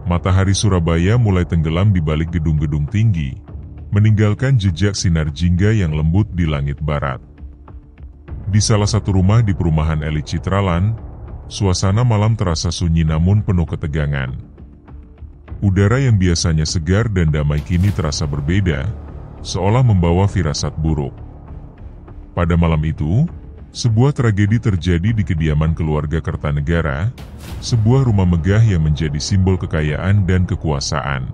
matahari Surabaya mulai tenggelam di balik gedung-gedung tinggi, meninggalkan jejak sinar jingga yang lembut di langit barat. Di salah satu rumah di perumahan elit Citraland, suasana malam terasa sunyi namun penuh ketegangan. Udara yang biasanya segar dan damai kini terasa berbeda, seolah membawa firasat buruk. Pada malam itu, sebuah tragedi terjadi di kediaman keluarga Kertanegara, sebuah rumah megah yang menjadi simbol kekayaan dan kekuasaan.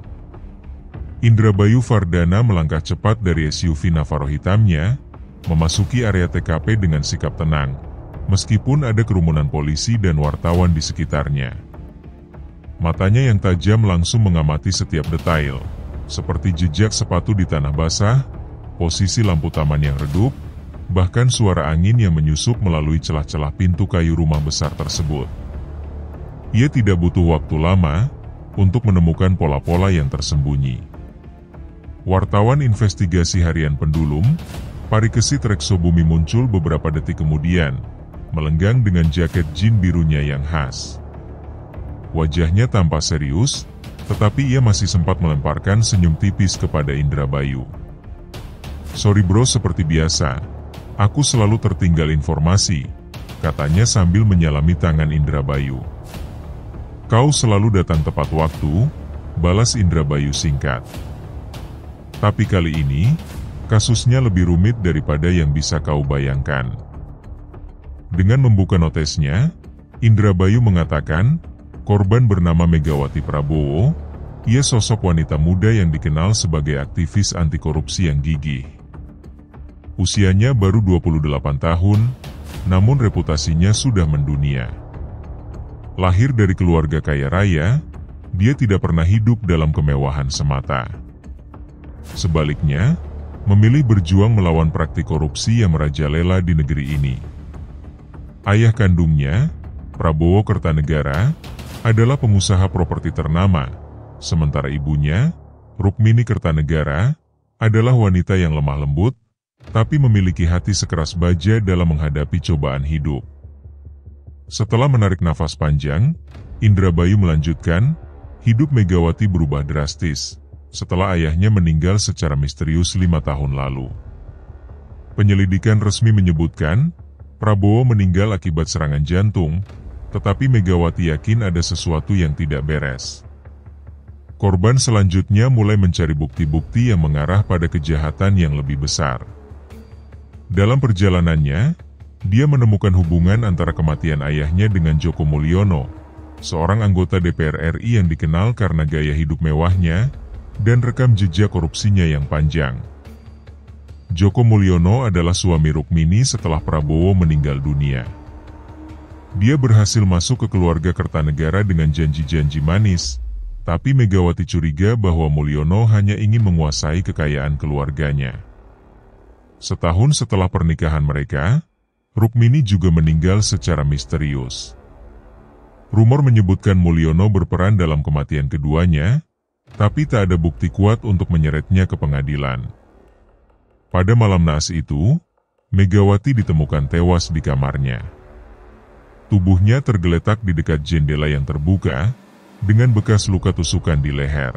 Indrabayu Fardana melangkah cepat dari SUV Navaro hitamnya, memasuki area TKP dengan sikap tenang, meskipun ada kerumunan polisi dan wartawan di sekitarnya. Matanya yang tajam langsung mengamati setiap detail, seperti jejak sepatu di tanah basah, posisi lampu taman yang redup, bahkan suara angin yang menyusup melalui celah-celah pintu kayu rumah besar tersebut. Ia tidak butuh waktu lama untuk menemukan pola-pola yang tersembunyi. Wartawan investigasi harian Pendulum, Parikesit Reksobumi muncul beberapa detik kemudian, melenggang dengan jaket jin birunya yang khas. Wajahnya tampak serius, tetapi ia masih sempat melemparkan senyum tipis kepada Indrabayu. "Sorry bro, seperti biasa. Aku selalu tertinggal informasi," katanya sambil menyalami tangan Indrabayu. "Kau selalu datang tepat waktu," balas Indrabayu singkat. "Tapi kali ini, kasusnya lebih rumit daripada yang bisa kau bayangkan." Dengan membuka notesnya, Indrabayu mengatakan, korban bernama Megawati Prabowo. Ia sosok wanita muda yang dikenal sebagai aktivis anti korupsi yang gigih. Usianya baru 28 tahun, namun reputasinya sudah mendunia. Lahir dari keluarga kaya raya, dia tidak pernah hidup dalam kemewahan semata. Sebaliknya, memilih berjuang melawan praktik korupsi yang merajalela di negeri ini. Ayah kandungnya, Prabowo Kertanegara, adalah pengusaha properti ternama, sementara ibunya, Rukmini Kertanegara, adalah wanita yang lemah lembut, tapi memiliki hati sekeras baja dalam menghadapi cobaan hidup. Setelah menarik nafas panjang, Indrabayu melanjutkan, hidup Megawati berubah drastis setelah ayahnya meninggal secara misterius 5 tahun lalu. Penyelidikan resmi menyebutkan, Prabowo meninggal akibat serangan jantung, tetapi Megawati yakin ada sesuatu yang tidak beres. Korban selanjutnya mulai mencari bukti-bukti yang mengarah pada kejahatan yang lebih besar. Dalam perjalanannya, dia menemukan hubungan antara kematian ayahnya dengan Joko Mulyono, seorang anggota DPR RI yang dikenal karena gaya hidup mewahnya dan rekam jejak korupsinya yang panjang. Joko Mulyono adalah suami Rukmini setelah Prabowo meninggal dunia. Dia berhasil masuk ke keluarga Kertanegara dengan janji-janji manis, tapi Megawati curiga bahwa Mulyono hanya ingin menguasai kekayaan keluarganya. Setahun setelah pernikahan mereka, Rukmini juga meninggal secara misterius. Rumor menyebutkan Mulyono berperan dalam kematian keduanya, tapi tak ada bukti kuat untuk menyeretnya ke pengadilan. Pada malam naas itu, Megawati ditemukan tewas di kamarnya. Tubuhnya tergeletak di dekat jendela yang terbuka, dengan bekas luka tusukan di leher.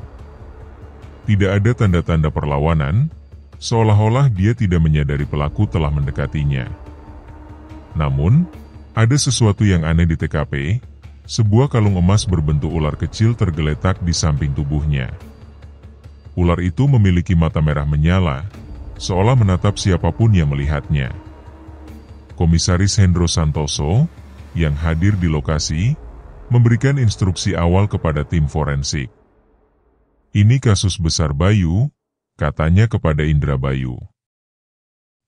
Tidak ada tanda-tanda perlawanan, seolah-olah dia tidak menyadari pelaku telah mendekatinya. Namun, ada sesuatu yang aneh di TKP, sebuah kalung emas berbentuk ular kecil tergeletak di samping tubuhnya. Ular itu memiliki mata merah menyala, seolah menatap siapapun yang melihatnya. Komisaris Hendro Santoso, yang hadir di lokasi, memberikan instruksi awal kepada tim forensik. "Ini kasus besar Bayu," katanya kepada Indrabayu.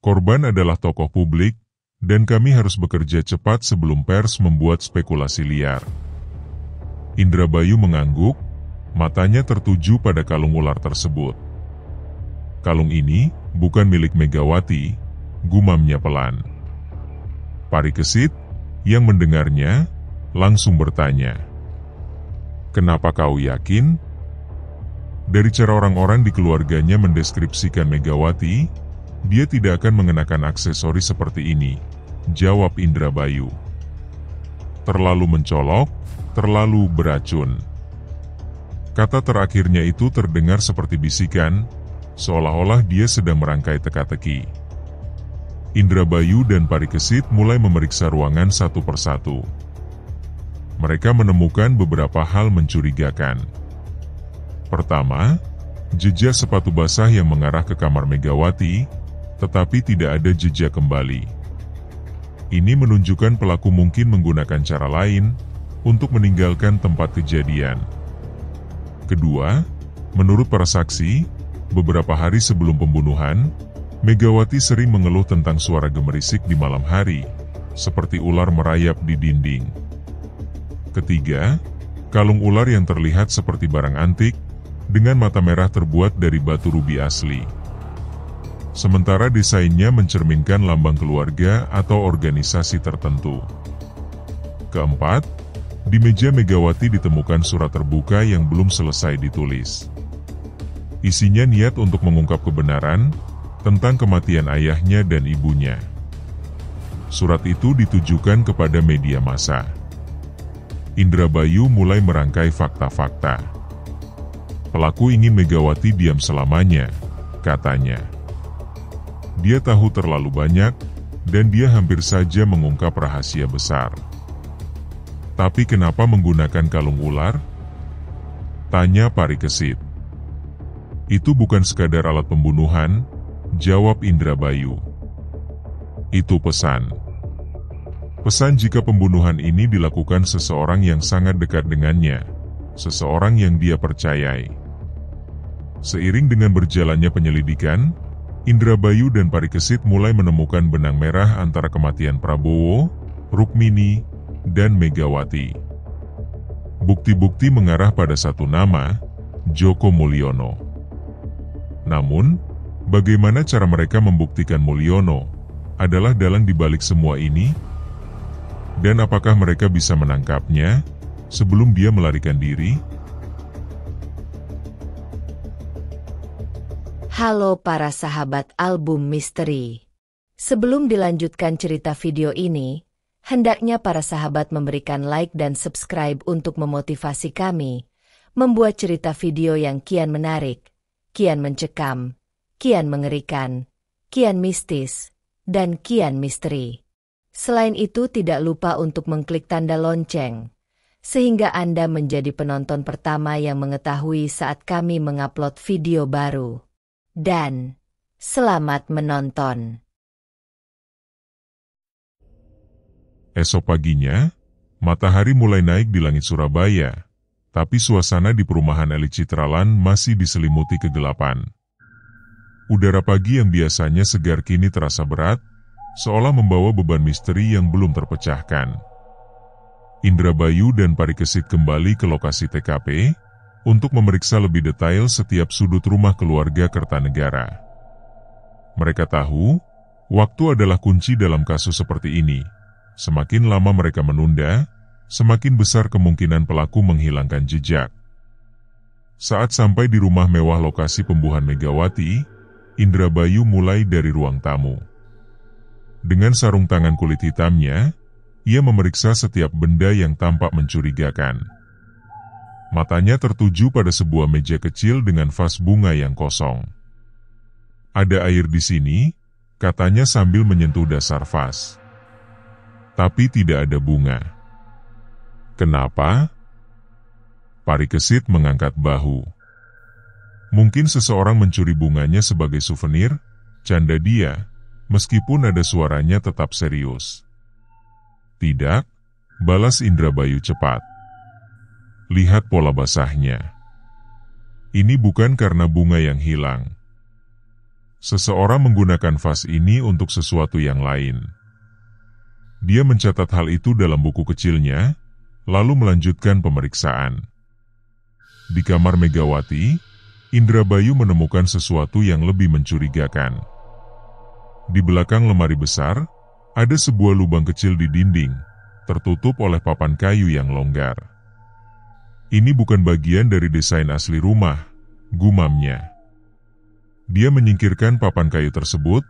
"Korban adalah tokoh publik, dan kami harus bekerja cepat sebelum pers membuat spekulasi liar." Indrabayu mengangguk, matanya tertuju pada kalung ular tersebut. "Kalung ini bukan milik Megawati," gumamnya pelan. Parikesit, yang mendengarnya, langsung bertanya, "Kenapa kau yakin?" "Dari cara orang-orang di keluarganya mendeskripsikan Megawati, dia tidak akan mengenakan aksesoris seperti ini," jawab Indrabayu. "Terlalu mencolok, terlalu beracun." Kata terakhirnya itu terdengar seperti bisikan, seolah-olah dia sedang merangkai teka-teki. Indrabayu dan Parikesit mulai memeriksa ruangan satu persatu. Mereka menemukan beberapa hal mencurigakan. Pertama, jejak sepatu basah yang mengarah ke kamar Megawati, tetapi tidak ada jejak kembali. Ini menunjukkan pelaku mungkin menggunakan cara lain untuk meninggalkan tempat kejadian. Kedua, menurut para saksi, beberapa hari sebelum pembunuhan, Megawati sering mengeluh tentang suara gemerisik di malam hari, seperti ular merayap di dinding. Ketiga, kalung ular yang terlihat seperti barang antik, dengan mata merah terbuat dari batu rubi asli. Sementara desainnya mencerminkan lambang keluarga atau organisasi tertentu. Keempat, di meja Megawati ditemukan surat terbuka yang belum selesai ditulis. Isinya niat untuk mengungkap kebenaran tentang kematian ayahnya dan ibunya. Surat itu ditujukan kepada media massa. Indrabayu mulai merangkai fakta-fakta. Pelaku ingin Megawati diam selamanya, katanya. Dia tahu terlalu banyak, dan dia hampir saja mengungkap rahasia besar. Tapi kenapa menggunakan kalung ular? Tanya Parikesit. Itu bukan sekadar alat pembunuhan, jawab Indrabayu. Itu pesan. Pesan jika pembunuhan ini dilakukan seseorang yang sangat dekat dengannya, seseorang yang dia percayai. Seiring dengan berjalannya penyelidikan, Indrabayu dan Parikesit mulai menemukan benang merah antara kematian Prabowo, Rukmini, dan Megawati. Bukti-bukti mengarah pada satu nama, Joko Mulyono. Namun, bagaimana cara mereka membuktikan Mulyono adalah dalang dibalik semua ini? Dan apakah mereka bisa menangkapnya sebelum dia melarikan diri? Halo para sahabat album misteri. Sebelum dilanjutkan cerita video ini, hendaknya para sahabat memberikan like dan subscribe untuk memotivasi kami membuat cerita video yang kian menarik, kian mencekam, kian mengerikan, kian mistis, dan kian misteri. Selain itu tidak lupa untuk mengklik tanda lonceng, sehingga Anda menjadi penonton pertama yang mengetahui saat kami mengupload video baru. Dan selamat menonton. Esok paginya, matahari mulai naik di langit Surabaya, tapi suasana di perumahan elit Citraland masih diselimuti kegelapan. Udara pagi yang biasanya segar kini terasa berat, seolah membawa beban misteri yang belum terpecahkan. Indrabayu dan Parikesit kembali ke lokasi TKP untuk memeriksa lebih detail setiap sudut rumah keluarga Kertanegara. Mereka tahu, waktu adalah kunci dalam kasus seperti ini. Semakin lama mereka menunda, semakin besar kemungkinan pelaku menghilangkan jejak. Saat sampai di rumah mewah lokasi pembunuhan Megawati, Indrabayu mulai dari ruang tamu. Dengan sarung tangan kulit hitamnya, ia memeriksa setiap benda yang tampak mencurigakan. Matanya tertuju pada sebuah meja kecil dengan vas bunga yang kosong. Ada air di sini, katanya sambil menyentuh dasar vas. Tapi tidak ada bunga. Kenapa? Parikesit mengangkat bahu. Mungkin seseorang mencuri bunganya sebagai souvenir, canda dia, meskipun ada suaranya tetap serius. Tidak, balas Indrabayu cepat. Lihat pola basahnya. Ini bukan karena bunga yang hilang. Seseorang menggunakan vas ini untuk sesuatu yang lain. Dia mencatat hal itu dalam buku kecilnya, lalu melanjutkan pemeriksaan. Di kamar Megawati, Indrabayu menemukan sesuatu yang lebih mencurigakan. Di belakang lemari besar, ada sebuah lubang kecil di dinding, tertutup oleh papan kayu yang longgar. Ini bukan bagian dari desain asli rumah, gumamnya. Dia menyingkirkan papan kayu tersebut,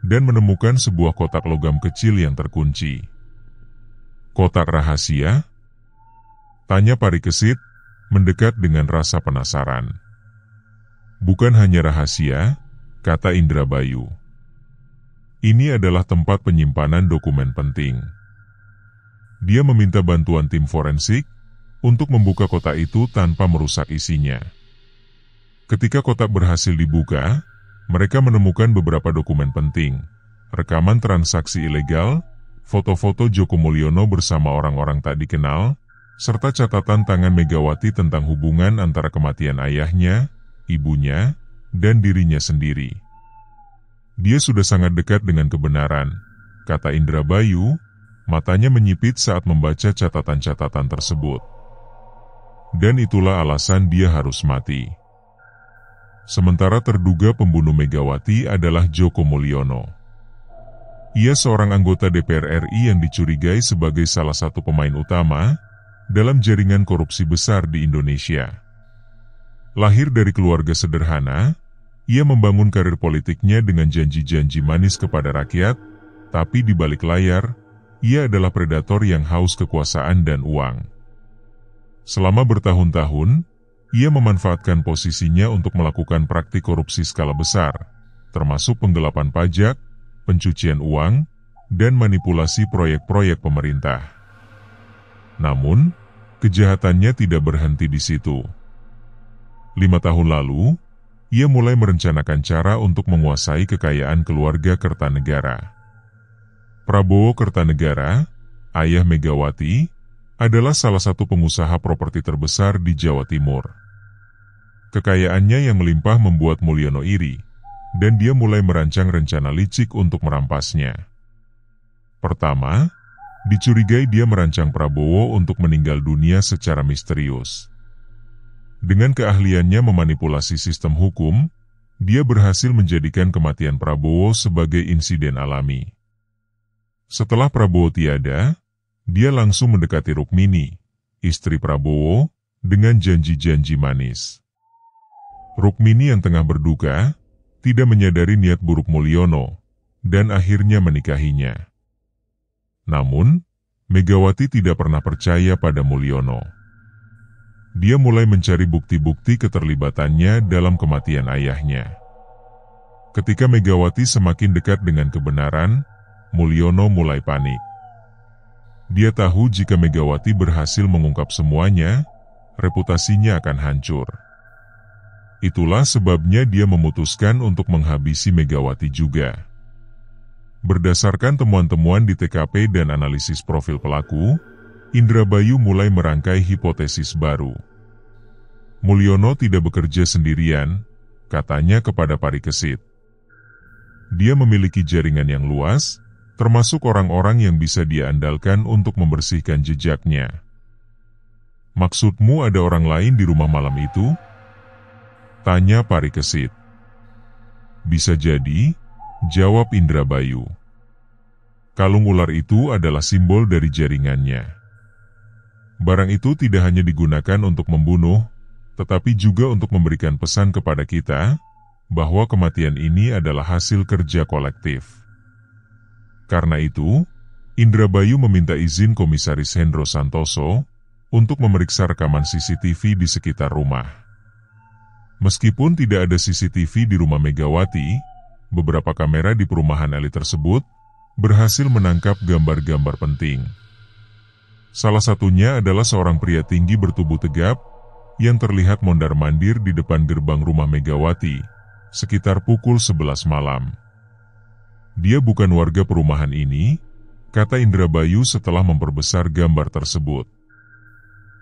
dan menemukan sebuah kotak logam kecil yang terkunci. Kotak rahasia? Tanya Parikesit, mendekat dengan rasa penasaran. "Bukan hanya rahasia," kata Indrabayu. "Ini adalah tempat penyimpanan dokumen penting." Dia meminta bantuan tim forensik untuk membuka kotak itu tanpa merusak isinya. Ketika kotak berhasil dibuka, mereka menemukan beberapa dokumen penting, rekaman transaksi ilegal, foto-foto Joko Mulyono bersama orang-orang tak dikenal, serta catatan tangan Megawati tentang hubungan antara kematian ayahnya, ibunya, dan dirinya sendiri. "Dia sudah sangat dekat dengan kebenaran," kata Indrabayu, matanya menyipit saat membaca catatan-catatan tersebut. "Dan itulah alasan dia harus mati." Sementara terduga pembunuh Megawati adalah Joko Mulyono. Ia seorang anggota DPR RI yang dicurigai sebagai salah satu pemain utama dalam jaringan korupsi besar di Indonesia. Lahir dari keluarga sederhana, ia membangun karir politiknya dengan janji-janji manis kepada rakyat, tapi di balik layar, ia adalah predator yang haus kekuasaan dan uang. Selama bertahun-tahun, ia memanfaatkan posisinya untuk melakukan praktik korupsi skala besar, termasuk penggelapan pajak, pencucian uang, dan manipulasi proyek-proyek pemerintah. Namun, kejahatannya tidak berhenti di situ. 5 tahun lalu, ia mulai merencanakan cara untuk menguasai kekayaan keluarga Kertanegara. Prabowo Kertanegara, ayah Megawati, adalah salah satu pengusaha properti terbesar di Jawa Timur. Kekayaannya yang melimpah membuat Mulyono iri, dan dia mulai merancang rencana licik untuk merampasnya. Pertama, dicurigai dia merancang Prabowo untuk meninggal dunia secara misterius. Dengan keahliannya memanipulasi sistem hukum, dia berhasil menjadikan kematian Prabowo sebagai insiden alami. Setelah Prabowo tiada, dia langsung mendekati Rukmini, istri Prabowo, dengan janji-janji manis. Rukmini yang tengah berduka, tidak menyadari niat buruk Mulyono, dan akhirnya menikahinya. Namun, Megawati tidak pernah percaya pada Mulyono. Dia mulai mencari bukti-bukti keterlibatannya dalam kematian ayahnya. Ketika Megawati semakin dekat dengan kebenaran, Mulyono mulai panik. Dia tahu jika Megawati berhasil mengungkap semuanya, reputasinya akan hancur. Itulah sebabnya dia memutuskan untuk menghabisi Megawati juga. Berdasarkan temuan-temuan di TKP dan analisis profil pelaku, Indrabayu mulai merangkai hipotesis baru. Mulyono tidak bekerja sendirian, katanya kepada Parikesit. Dia memiliki jaringan yang luas, termasuk orang-orang yang bisa dia andalkan untuk membersihkan jejaknya. "Maksudmu ada orang lain di rumah malam itu?" tanya Parikesit. "Bisa jadi," jawab Indrabayu. "Kalung ular itu adalah simbol dari jaringannya. Barang itu tidak hanya digunakan untuk membunuh, tetapi juga untuk memberikan pesan kepada kita bahwa kematian ini adalah hasil kerja kolektif." Karena itu, Indrabayu meminta izin Komisaris Hendro Santoso untuk memeriksa rekaman CCTV di sekitar rumah. Meskipun tidak ada CCTV di rumah Megawati, beberapa kamera di perumahan elit tersebut berhasil menangkap gambar-gambar penting. Salah satunya adalah seorang pria tinggi bertubuh tegap yang terlihat mondar-mandir di depan gerbang rumah Megawati sekitar pukul 11 malam. "Dia bukan warga perumahan ini," kata Indrabayu setelah memperbesar gambar tersebut.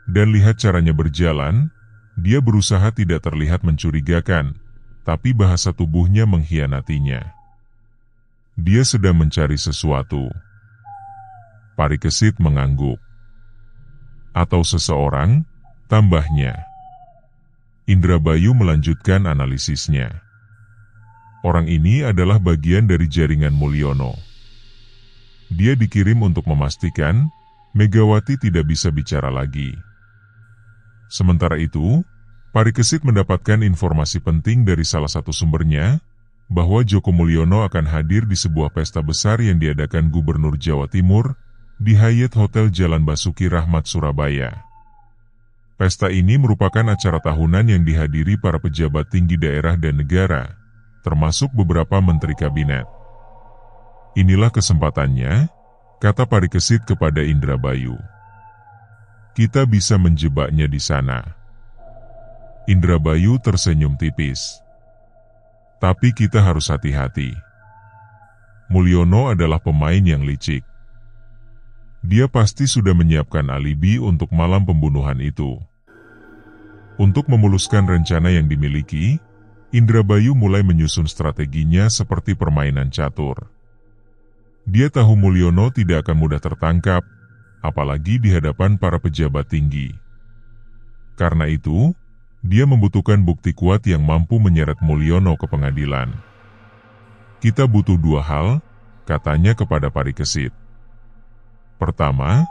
"Dan lihat caranya berjalan, dia berusaha tidak terlihat mencurigakan, tapi bahasa tubuhnya mengkhianatinya. Dia sedang mencari sesuatu." Parikesit mengangguk. "Atau seseorang," tambahnya. Indrabayu melanjutkan analisisnya. "Orang ini adalah bagian dari jaringan Mulyono. Dia dikirim untuk memastikan Megawati tidak bisa bicara lagi." Sementara itu, Parikesit mendapatkan informasi penting dari salah satu sumbernya, bahwa Joko Mulyono akan hadir di sebuah pesta besar yang diadakan Gubernur Jawa Timur di Hyatt Hotel Jalan Basuki Rahmat, Surabaya. Pesta ini merupakan acara tahunan yang dihadiri para pejabat tinggi daerah dan negara, termasuk beberapa menteri kabinet. Inilah kesempatannya, kata Parikesit kepada Indrabayu. Kita bisa menjebaknya di sana. Indrabayu tersenyum tipis. Tapi kita harus hati-hati. Mulyono adalah pemain yang licik. Dia pasti sudah menyiapkan alibi untuk malam pembunuhan itu. Untuk memuluskan rencana yang dimiliki, Indrabayu mulai menyusun strateginya seperti permainan catur. Dia tahu Mulyono tidak akan mudah tertangkap, apalagi di hadapan para pejabat tinggi. Karena itu, dia membutuhkan bukti kuat yang mampu menyeret Mulyono ke pengadilan. Kita butuh 2 hal, katanya kepada Parikesit. Pertama,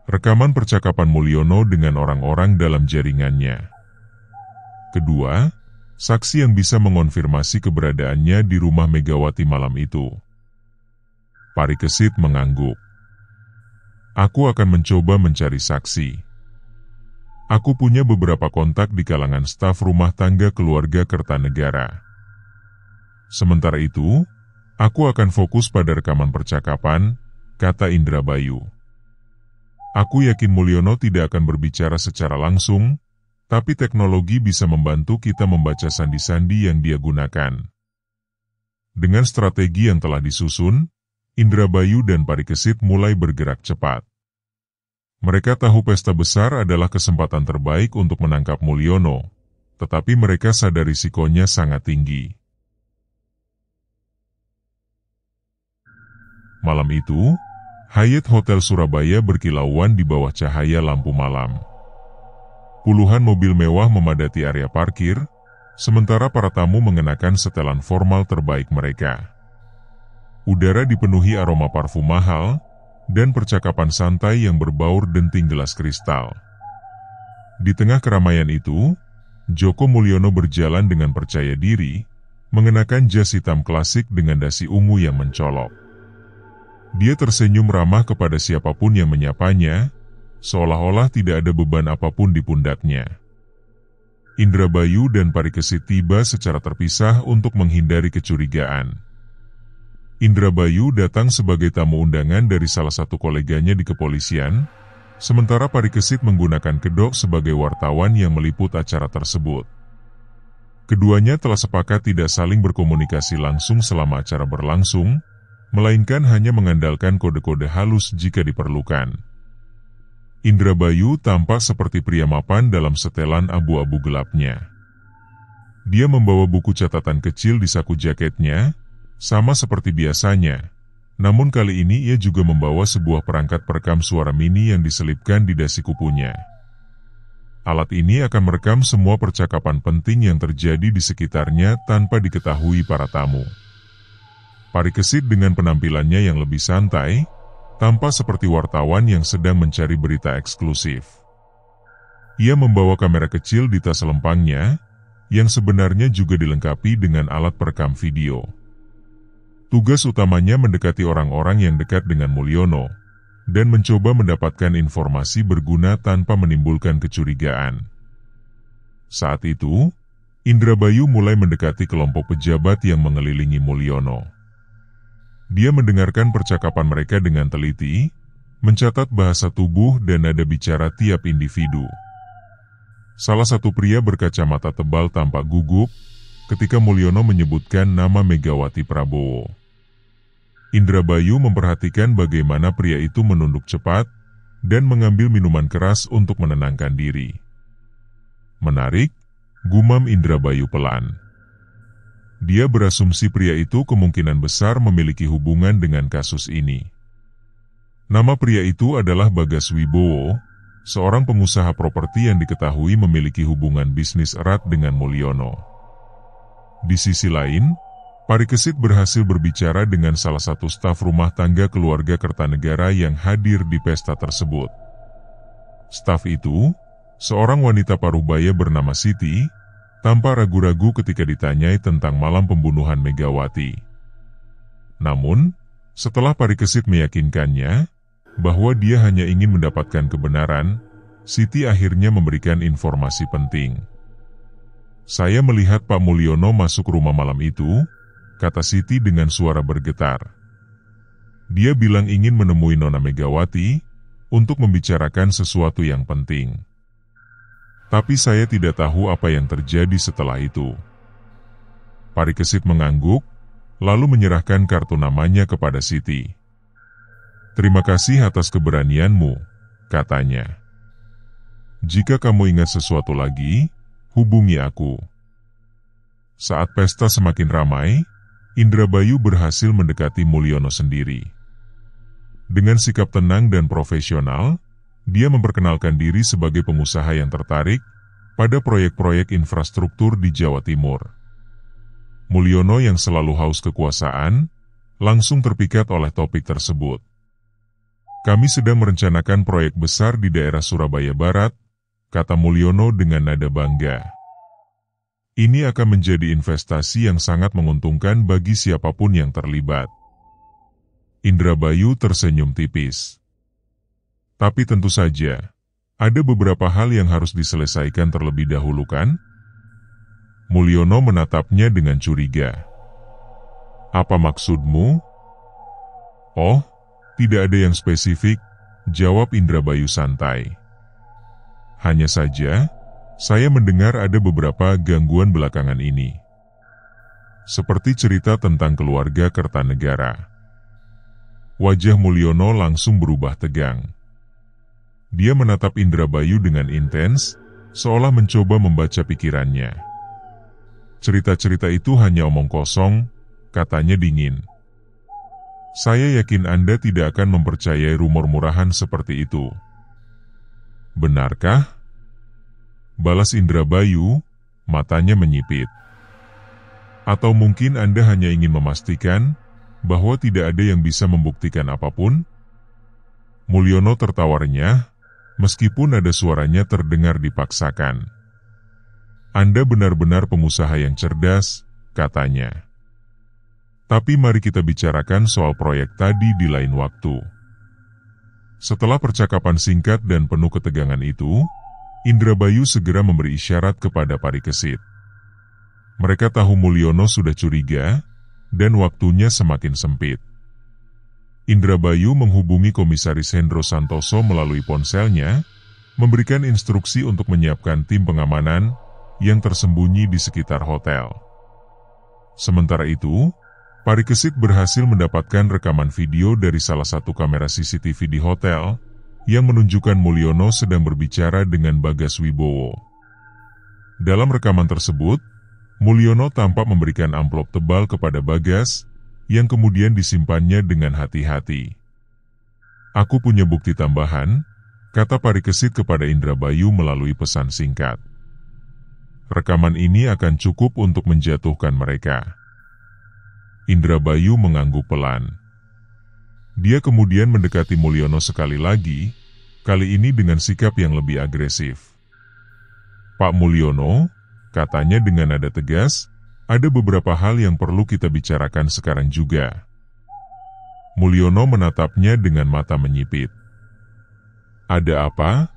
rekaman percakapan Mulyono dengan orang-orang dalam jaringannya. Kedua, saksi yang bisa mengonfirmasi keberadaannya di rumah Megawati malam itu. Parikesit mengangguk. Aku akan mencoba mencari saksi. Aku punya beberapa kontak di kalangan staf rumah tangga keluarga Kertanegara. Sementara itu, aku akan fokus pada rekaman percakapan, kata Indrabayu. Aku yakin Mulyono tidak akan berbicara secara langsung, tapi teknologi bisa membantu kita membaca sandi-sandi yang dia gunakan. Dengan strategi yang telah disusun, Indrabayu dan Parikesit mulai bergerak cepat. Mereka tahu pesta besar adalah kesempatan terbaik untuk menangkap Mulyono, tetapi mereka sadar risikonya sangat tinggi. Malam itu, Hyatt Hotel Surabaya berkilauan di bawah cahaya lampu malam. Puluhan mobil mewah memadati area parkir, sementara para tamu mengenakan setelan formal terbaik mereka. Udara dipenuhi aroma parfum mahal, dan percakapan santai yang berbaur denting gelas kristal. Di tengah keramaian itu, Joko Mulyono berjalan dengan percaya diri, mengenakan jas hitam klasik dengan dasi ungu yang mencolok. Dia tersenyum ramah kepada siapapun yang menyapanya, seolah-olah tidak ada beban apapun di pundaknya. Indrabayu dan Parikesit tiba secara terpisah untuk menghindari kecurigaan. Indrabayu datang sebagai tamu undangan dari salah satu koleganya di kepolisian, sementara Parikesit menggunakan kedok sebagai wartawan yang meliput acara tersebut. Keduanya telah sepakat tidak saling berkomunikasi langsung selama acara berlangsung, melainkan hanya mengandalkan kode-kode halus jika diperlukan. Indrabayu tampak seperti pria mapan dalam setelan abu-abu gelapnya. Dia membawa buku catatan kecil di saku jaketnya, sama seperti biasanya, namun kali ini ia juga membawa sebuah perangkat perekam suara mini yang diselipkan di dasi kupunya. Alat ini akan merekam semua percakapan penting yang terjadi di sekitarnya tanpa diketahui para tamu. Parikesit dengan penampilannya yang lebih santai, tampak seperti wartawan yang sedang mencari berita eksklusif. Ia membawa kamera kecil di tas lempangnya, yang sebenarnya juga dilengkapi dengan alat perekam video. Tugas utamanya mendekati orang-orang yang dekat dengan Mulyono, dan mencoba mendapatkan informasi berguna tanpa menimbulkan kecurigaan. Saat itu, Indrabayu mulai mendekati kelompok pejabat yang mengelilingi Mulyono. Dia mendengarkan percakapan mereka dengan teliti, mencatat bahasa tubuh dan nada bicara tiap individu. Salah satu pria berkacamata tebal tampak gugup ketika Mulyono menyebutkan nama Megawati Prabowo. Indrabayu memperhatikan bagaimana pria itu menunduk cepat dan mengambil minuman keras untuk menenangkan diri. Menarik, gumam Indrabayu pelan. Dia berasumsi pria itu kemungkinan besar memiliki hubungan dengan kasus ini. Nama pria itu adalah Bagas Wibowo, seorang pengusaha properti yang diketahui memiliki hubungan bisnis erat dengan Mulyono. Di sisi lain, Parikesit berhasil berbicara dengan salah satu staf rumah tangga keluarga Kertanegara yang hadir di pesta tersebut. Staf itu, seorang wanita parubaya bernama Siti, tanpa ragu-ragu ketika ditanyai tentang malam pembunuhan Megawati. Namun, setelah Parikesit meyakinkannya bahwa dia hanya ingin mendapatkan kebenaran, Siti akhirnya memberikan informasi penting. "Saya melihat Pak Mulyono masuk rumah malam itu," kata Siti dengan suara bergetar. "Dia bilang ingin menemui Nona Megawati untuk membicarakan sesuatu yang penting. Tapi saya tidak tahu apa yang terjadi setelah itu." Parikesit mengangguk, lalu menyerahkan kartu namanya kepada Siti. "Terima kasih atas keberanianmu," katanya. "Jika kamu ingat sesuatu lagi, hubungi aku." Saat pesta semakin ramai, Indrabayu berhasil mendekati Mulyono sendiri. Dengan sikap tenang dan profesional, dia memperkenalkan diri sebagai pengusaha yang tertarik pada proyek-proyek infrastruktur di Jawa Timur. Mulyono yang selalu haus kekuasaan, langsung terpikat oleh topik tersebut. "Kami sedang merencanakan proyek besar di daerah Surabaya Barat," kata Mulyono dengan nada bangga. "Ini akan menjadi investasi yang sangat menguntungkan bagi siapapun yang terlibat." Indrabayu tersenyum tipis. "Tapi tentu saja, ada beberapa hal yang harus diselesaikan terlebih dahulu, kan?" Mulyono menatapnya dengan curiga. "Apa maksudmu?" "Oh, tidak ada yang spesifik," jawab Indrabayu santai. "Hanya saja, saya mendengar ada beberapa gangguan belakangan ini. Seperti cerita tentang keluarga Kertanegara." Wajah Mulyono langsung berubah tegang. Dia menatap Indrabayu dengan intens, seolah mencoba membaca pikirannya. "Cerita-cerita itu hanya omong kosong," katanya dingin. "Saya yakin Anda tidak akan mempercayai rumor murahan seperti itu." "Benarkah?" balas Indrabayu, matanya menyipit. "Atau mungkin Anda hanya ingin memastikan bahwa tidak ada yang bisa membuktikan apapun?" Mulyono tertawa renyah, meskipun ada suaranya terdengar dipaksakan. "Anda benar-benar pengusaha yang cerdas," katanya. "Tapi mari kita bicarakan soal proyek tadi di lain waktu." Setelah percakapan singkat dan penuh ketegangan itu, Indrabayu segera memberi isyarat kepada Parikesit. Mereka tahu Mulyono sudah curiga, dan waktunya semakin sempit. Indrabayu menghubungi Komisaris Hendro Santoso melalui ponselnya, memberikan instruksi untuk menyiapkan tim pengamanan yang tersembunyi di sekitar hotel. Sementara itu, Parikesit berhasil mendapatkan rekaman video dari salah satu kamera CCTV di hotel yang menunjukkan Mulyono sedang berbicara dengan Bagas Wibowo. Dalam rekaman tersebut, Mulyono tampak memberikan amplop tebal kepada Bagas yang kemudian disimpannya dengan hati-hati. "Aku punya bukti tambahan," kata Parikesit kepada Indrabayu melalui pesan singkat. "Rekaman ini akan cukup untuk menjatuhkan mereka." Indrabayu mengangguk pelan. Dia kemudian mendekati Mulyono sekali lagi, kali ini dengan sikap yang lebih agresif. "Pak Mulyono," katanya dengan nada tegas, "ada beberapa hal yang perlu kita bicarakan sekarang juga." Mulyono menatapnya dengan mata menyipit. "Ada apa?"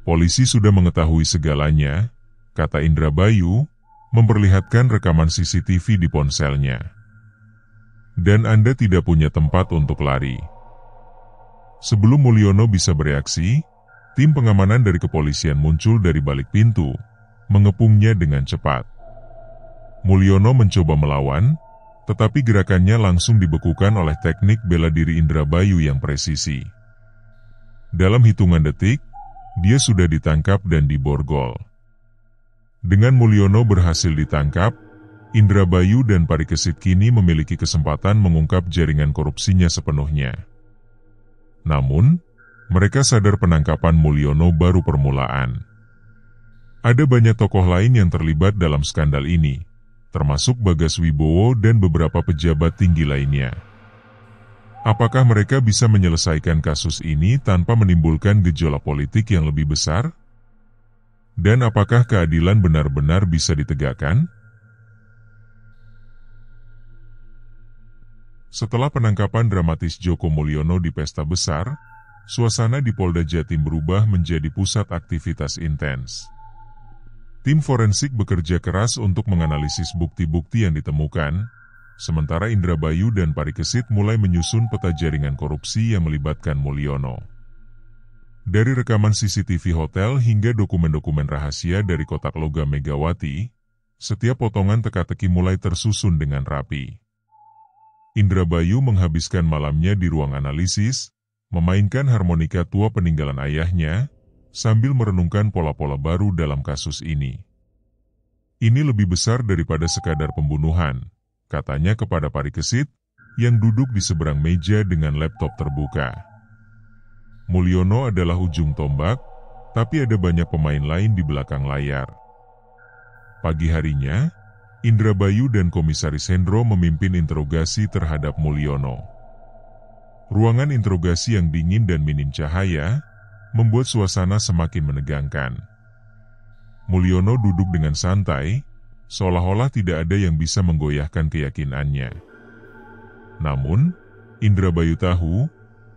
"Polisi sudah mengetahui segalanya," kata Indrabayu, memperlihatkan rekaman CCTV di ponselnya. "Dan Anda tidak punya tempat untuk lari." Sebelum Mulyono bisa bereaksi, tim pengamanan dari kepolisian muncul dari balik pintu, mengepungnya dengan cepat. Mulyono mencoba melawan, tetapi gerakannya langsung dibekukan oleh teknik bela diri Indrabayu yang presisi. Dalam hitungan detik, dia sudah ditangkap dan diborgol. Dengan Mulyono berhasil ditangkap, Indrabayu dan Parikesit kini memiliki kesempatan mengungkap jaringan korupsinya sepenuhnya. Namun, mereka sadar penangkapan Mulyono baru permulaan. Ada banyak tokoh lain yang terlibat dalam skandal ini, termasuk Bagas Wibowo dan beberapa pejabat tinggi lainnya. Apakah mereka bisa menyelesaikan kasus ini tanpa menimbulkan gejolak politik yang lebih besar? Dan apakah keadilan benar-benar bisa ditegakkan? Setelah penangkapan dramatis Joko Mulyono di pesta besar, suasana di Polda Jatim berubah menjadi pusat aktivitas intens. Tim forensik bekerja keras untuk menganalisis bukti-bukti yang ditemukan, sementara Indrabayu dan Parikesit mulai menyusun peta jaringan korupsi yang melibatkan Mulyono. Dari rekaman CCTV hotel hingga dokumen-dokumen rahasia dari kotak logam Megawati, setiap potongan teka-teki mulai tersusun dengan rapi. Indrabayu menghabiskan malamnya di ruang analisis, memainkan harmonika tua peninggalan ayahnya, sambil merenungkan pola-pola baru dalam kasus ini. Ini lebih besar daripada sekadar pembunuhan, katanya kepada Parikesit, yang duduk di seberang meja dengan laptop terbuka. Mulyono adalah ujung tombak, tapi ada banyak pemain lain di belakang layar. Pagi harinya, Indrabayu dan Komisaris Hendro memimpin interogasi terhadap Mulyono. Ruangan interogasi yang dingin dan minim cahaya membuat suasana semakin menegangkan. Mulyono duduk dengan santai, seolah-olah tidak ada yang bisa menggoyahkan keyakinannya. Namun, Indrabayu tahu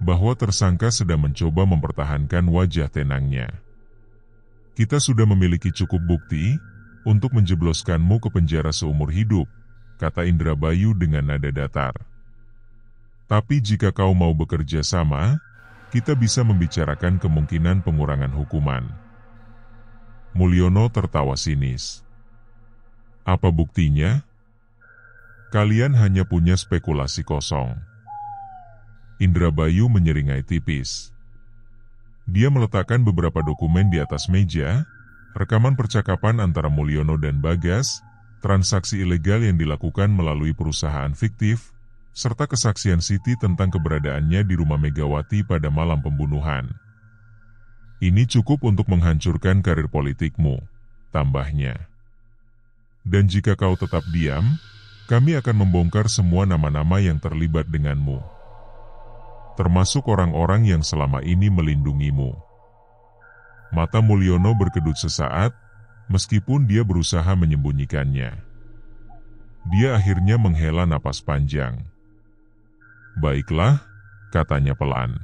bahwa tersangka sedang mencoba mempertahankan wajah tenangnya. Kita sudah memiliki cukup bukti untuk menjebloskanmu ke penjara seumur hidup, kata Indrabayu dengan nada datar. Tapi jika kau mau bekerja sama, kita bisa membicarakan kemungkinan pengurangan hukuman. Mulyono tertawa sinis. Apa buktinya? Kalian hanya punya spekulasi kosong. Indrabayu menyeringai tipis. Dia meletakkan beberapa dokumen di atas meja, rekaman percakapan antara Mulyono dan Bagas, transaksi ilegal yang dilakukan melalui perusahaan fiktif, serta kesaksian Siti tentang keberadaannya di rumah Megawati pada malam pembunuhan. Ini cukup untuk menghancurkan karir politikmu, tambahnya. Dan jika kau tetap diam, kami akan membongkar semua nama-nama yang terlibat denganmu. Termasuk orang-orang yang selama ini melindungimu. Mata Mulyono berkedut sesaat, meskipun dia berusaha menyembunyikannya. Dia akhirnya menghela napas panjang. Baiklah, katanya pelan.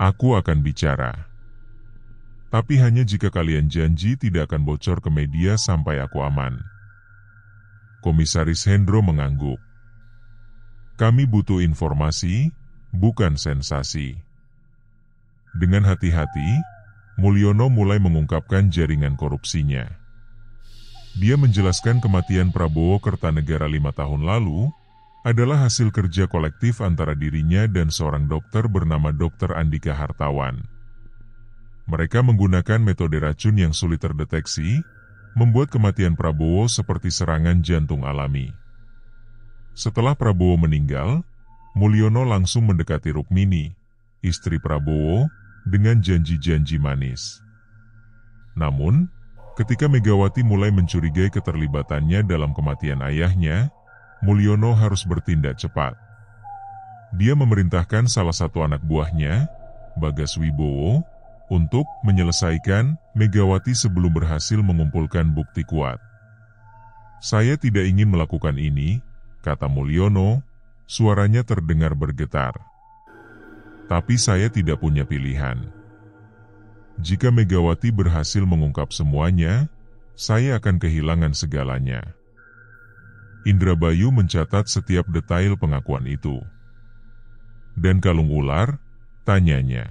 Aku akan bicara. Tapi hanya jika kalian janji tidak akan bocor ke media sampai aku aman. Komisaris Hendro mengangguk. Kami butuh informasi, bukan sensasi. Dengan hati-hati, Mulyono mulai mengungkapkan jaringan korupsinya. Dia menjelaskan kematian Prabowo Kertanegara 5 tahun lalu adalah hasil kerja kolektif antara dirinya dan seorang dokter bernama Dr. Andika Hartawan. Mereka menggunakan metode racun yang sulit terdeteksi, membuat kematian Prabowo seperti serangan jantung alami. Setelah Prabowo meninggal, Mulyono langsung mendekati Rukmini, istri Prabowo, dengan janji-janji manis. Namun, ketika Megawati mulai mencurigai keterlibatannya dalam kematian ayahnya, Mulyono harus bertindak cepat. Dia memerintahkan salah satu anak buahnya, Bagas Wibowo, untuk menyelesaikan Megawati sebelum berhasil mengumpulkan bukti kuat. Saya tidak ingin melakukan ini, kata Mulyono, suaranya terdengar bergetar. Tapi saya tidak punya pilihan. Jika Megawati berhasil mengungkap semuanya, saya akan kehilangan segalanya. Indrabayu mencatat setiap detail pengakuan itu. Dan kalung ular, tanyanya.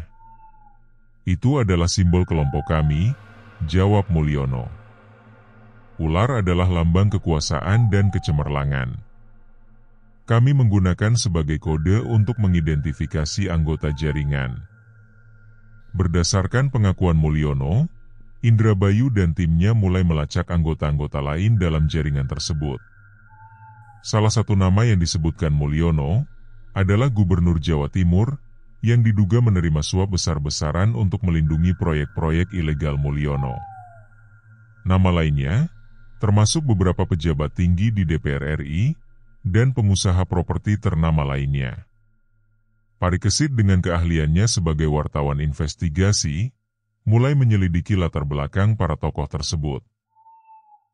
Itu adalah simbol kelompok kami, jawab Mulyono. Ular adalah lambang kekuasaan dan kecemerlangan. Kami menggunakan sebagai kode untuk mengidentifikasi anggota jaringan. Berdasarkan pengakuan Mulyono, Indrabayu dan timnya mulai melacak anggota-anggota lain dalam jaringan tersebut. Salah satu nama yang disebutkan Mulyono adalah Gubernur Jawa Timur yang diduga menerima suap besar-besaran untuk melindungi proyek-proyek ilegal Mulyono. Nama lainnya, termasuk beberapa pejabat tinggi di DPR RI dan pengusaha properti ternama lainnya. Parikesit dengan keahliannya sebagai wartawan investigasi, mulai menyelidiki latar belakang para tokoh tersebut.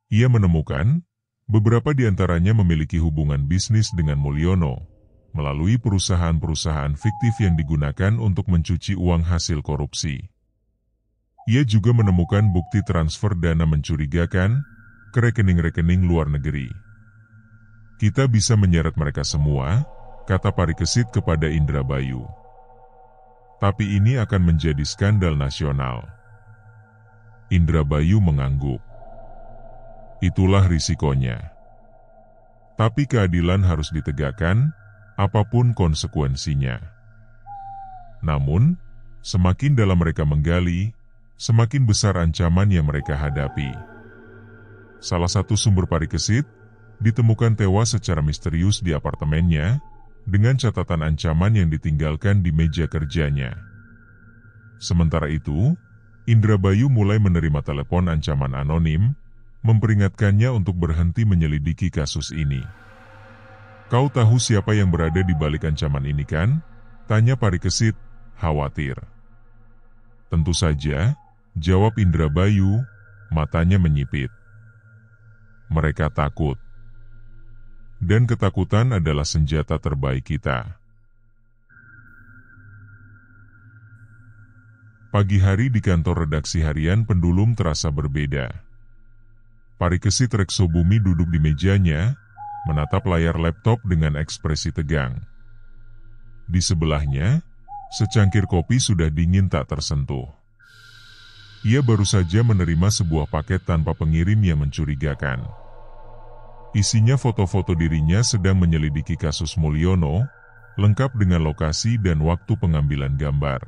Ia menemukan beberapa di antaranya memiliki hubungan bisnis dengan Mulyono, melalui perusahaan-perusahaan fiktif yang digunakan untuk mencuci uang hasil korupsi. Ia juga menemukan bukti transfer dana mencurigakan ke rekening-rekening luar negeri. Kita bisa menyeret mereka semua, kata Parikesit kepada Indrabayu. Tapi ini akan menjadi skandal nasional. Indrabayu mengangguk. Itulah risikonya. Tapi keadilan harus ditegakkan, apapun konsekuensinya. Namun, semakin dalam mereka menggali, semakin besar ancaman yang mereka hadapi. Salah satu sumber Parikesit ditemukan tewas secara misterius di apartemennya dengan catatan ancaman yang ditinggalkan di meja kerjanya. Sementara itu, Indrabayu mulai menerima telepon ancaman anonim, memperingatkannya untuk berhenti menyelidiki kasus ini. Kau tahu siapa yang berada di balik ancaman ini kan? Tanya Parikesit, khawatir. Tentu saja, jawab Indrabayu, matanya menyipit. Mereka takut. Dan ketakutan adalah senjata terbaik kita. Pagi hari di kantor redaksi harian Pendulum terasa berbeda. Parikesit Reksobumi duduk di mejanya, menatap layar laptop dengan ekspresi tegang. Di sebelahnya, secangkir kopi sudah dingin tak tersentuh. Ia baru saja menerima sebuah paket tanpa pengirim yang mencurigakan. Isinya foto-foto dirinya sedang menyelidiki kasus Mulyono, lengkap dengan lokasi dan waktu pengambilan gambar.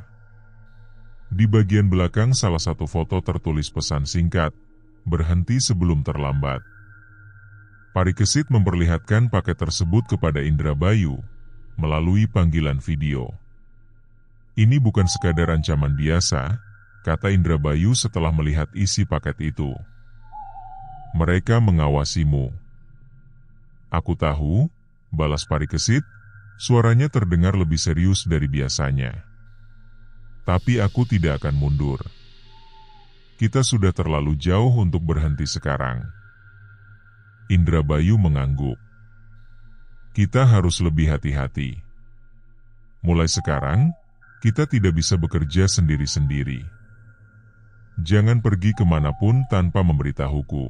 Di bagian belakang salah satu foto tertulis pesan singkat, berhenti sebelum terlambat. Parikesit memperlihatkan paket tersebut kepada Indrabayu melalui panggilan video. Ini bukan sekadar ancaman biasa, kata Indrabayu setelah melihat isi paket itu. Mereka mengawasimu. Aku tahu, balas Parikesit, suaranya terdengar lebih serius dari biasanya. Tapi aku tidak akan mundur. Kita sudah terlalu jauh untuk berhenti sekarang. Indrabayu mengangguk. Kita harus lebih hati-hati. Mulai sekarang, kita tidak bisa bekerja sendiri-sendiri. Jangan pergi kemanapun tanpa memberitahuku.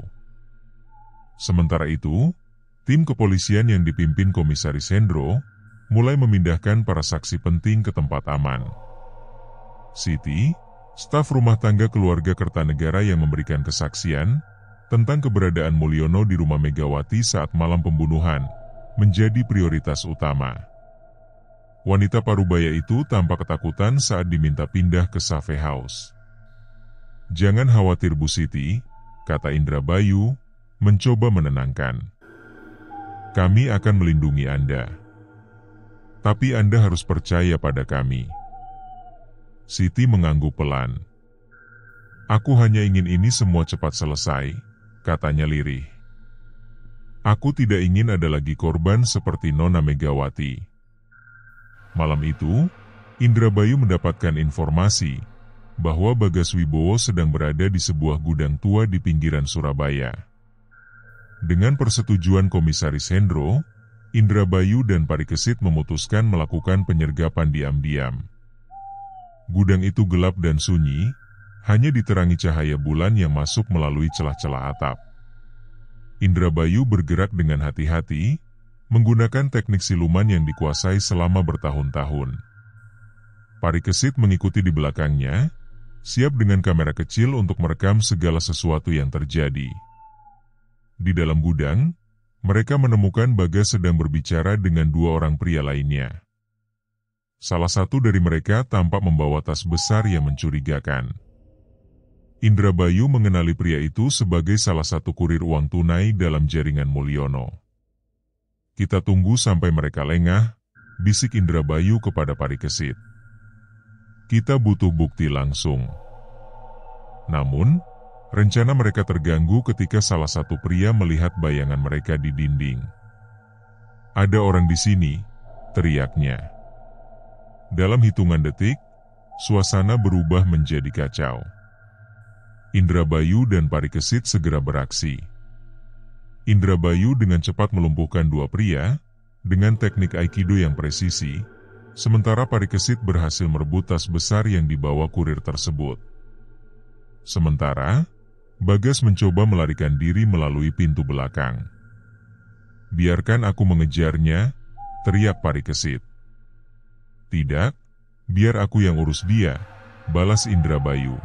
Sementara itu, tim kepolisian yang dipimpin Komisaris Hendro mulai memindahkan para saksi penting ke tempat aman. Siti, staf rumah tangga keluarga Kertanegara yang memberikan kesaksian tentang keberadaan Mulyono di rumah Megawati saat malam pembunuhan, menjadi prioritas utama. Wanita parubaya itu tampak ketakutan saat diminta pindah ke Safe House. Jangan khawatir Bu Siti, kata Indrabayu, mencoba menenangkan. Kami akan melindungi Anda. Tapi Anda harus percaya pada kami. Siti mengangguk pelan. Aku hanya ingin ini semua cepat selesai, katanya lirih. Aku tidak ingin ada lagi korban seperti Nona Megawati. Malam itu, Indrabayu mendapatkan informasi bahwa Bagas Wibowo sedang berada di sebuah gudang tua di pinggiran Surabaya. Dengan persetujuan Komisaris Hendro, Indrabayu dan Parikesit memutuskan melakukan penyergapan diam-diam. Gudang itu gelap dan sunyi, hanya diterangi cahaya bulan yang masuk melalui celah-celah atap. Indrabayu bergerak dengan hati-hati, menggunakan teknik siluman yang dikuasai selama bertahun-tahun. Parikesit mengikuti di belakangnya, siap dengan kamera kecil untuk merekam segala sesuatu yang terjadi. Di dalam gudang, mereka menemukan Bagas sedang berbicara dengan dua orang pria lainnya. Salah satu dari mereka tampak membawa tas besar yang mencurigakan. Indrabayu mengenali pria itu sebagai salah satu kurir uang tunai dalam jaringan Mulyono. Kita tunggu sampai mereka lengah, bisik Indrabayu kepada Parikesit. Kita butuh bukti langsung. Namun, rencana mereka terganggu ketika salah satu pria melihat bayangan mereka di dinding. Ada orang di sini, teriaknya. Dalam hitungan detik, suasana berubah menjadi kacau. Indrabayu dan Parikesit segera beraksi. Indrabayu dengan cepat melumpuhkan dua pria, dengan teknik Aikido yang presisi, sementara Parikesit berhasil merebut tas besar yang dibawa kurir tersebut. Sementara, Bagas mencoba melarikan diri melalui pintu belakang. "Biarkan aku mengejarnya," teriak Parikesit. "Tidak, biar aku yang urus dia," balas Indrabayu.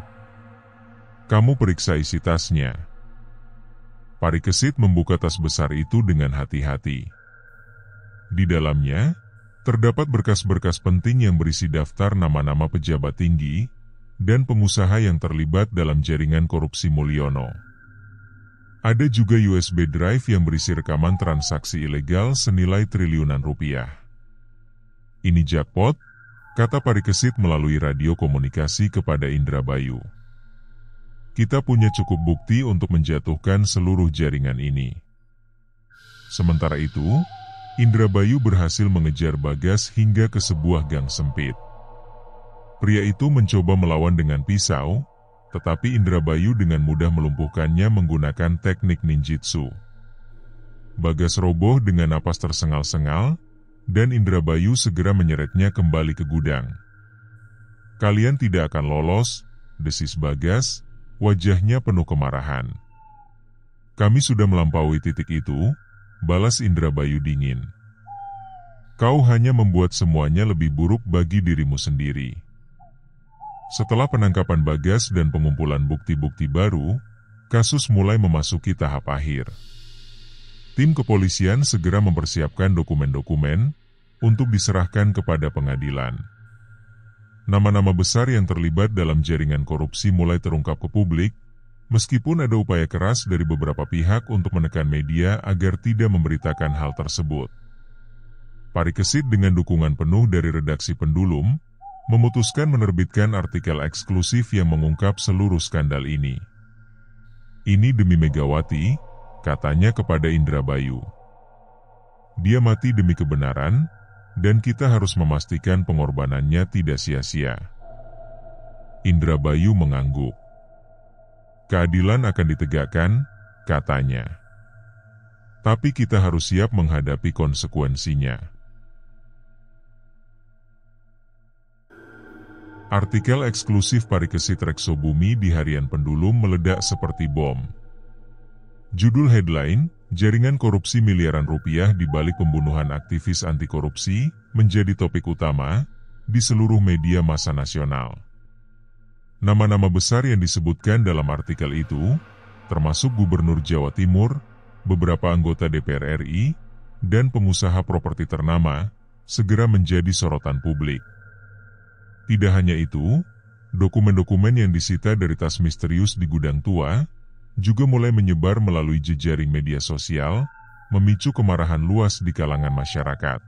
"Kamu periksa isi tasnya." Parikesit membuka tas besar itu dengan hati-hati. Di dalamnya, terdapat berkas-berkas penting yang berisi daftar nama-nama pejabat tinggi dan pengusaha yang terlibat dalam jaringan korupsi Mulyono. Ada juga USB drive yang berisi rekaman transaksi ilegal senilai triliunan rupiah. "Ini jackpot," kata Parikesit melalui radio komunikasi kepada Indrabayu. "Kita punya cukup bukti untuk menjatuhkan seluruh jaringan ini." Sementara itu, Indrabayu berhasil mengejar Bagas hingga ke sebuah gang sempit. Pria itu mencoba melawan dengan pisau, tetapi Indrabayu dengan mudah melumpuhkannya menggunakan teknik ninjitsu. Bagas roboh dengan napas tersengal-sengal, dan Indrabayu segera menyeretnya kembali ke gudang. "Kalian tidak akan lolos," desis Bagas, wajahnya penuh kemarahan. "Kami sudah melampaui titik itu," balas Indrabayu dingin. "Kau hanya membuat semuanya lebih buruk bagi dirimu sendiri." Setelah penangkapan Bagas dan pengumpulan bukti-bukti baru, kasus mulai memasuki tahap akhir. Tim kepolisian segera mempersiapkan dokumen-dokumen untuk diserahkan kepada pengadilan. Nama-nama besar yang terlibat dalam jaringan korupsi mulai terungkap ke publik, meskipun ada upaya keras dari beberapa pihak untuk menekan media agar tidak memberitakan hal tersebut. Parikesit dengan dukungan penuh dari redaksi Pendulum, memutuskan menerbitkan artikel eksklusif yang mengungkap seluruh skandal ini. "Ini demi Megawati," katanya kepada Indrabayu. "Dia mati demi kebenaran, dan kita harus memastikan pengorbanannya tidak sia-sia." Indrabayu mengangguk. "Keadilan akan ditegakkan," katanya. "Tapi kita harus siap menghadapi konsekuensinya." Artikel eksklusif Parikesit Reksobumi di harian Pendulum meledak seperti bom. Judul headline, "Jaringan korupsi miliaran rupiah di balik pembunuhan aktivis anti korupsi," menjadi topik utama di seluruh media massa nasional. Nama-nama besar yang disebutkan dalam artikel itu, termasuk Gubernur Jawa Timur, beberapa anggota DPR RI, dan pengusaha properti ternama, segera menjadi sorotan publik. Tidak hanya itu, dokumen-dokumen yang disita dari tas misterius di gudang tua juga mulai menyebar melalui jejaring media sosial, memicu kemarahan luas di kalangan masyarakat.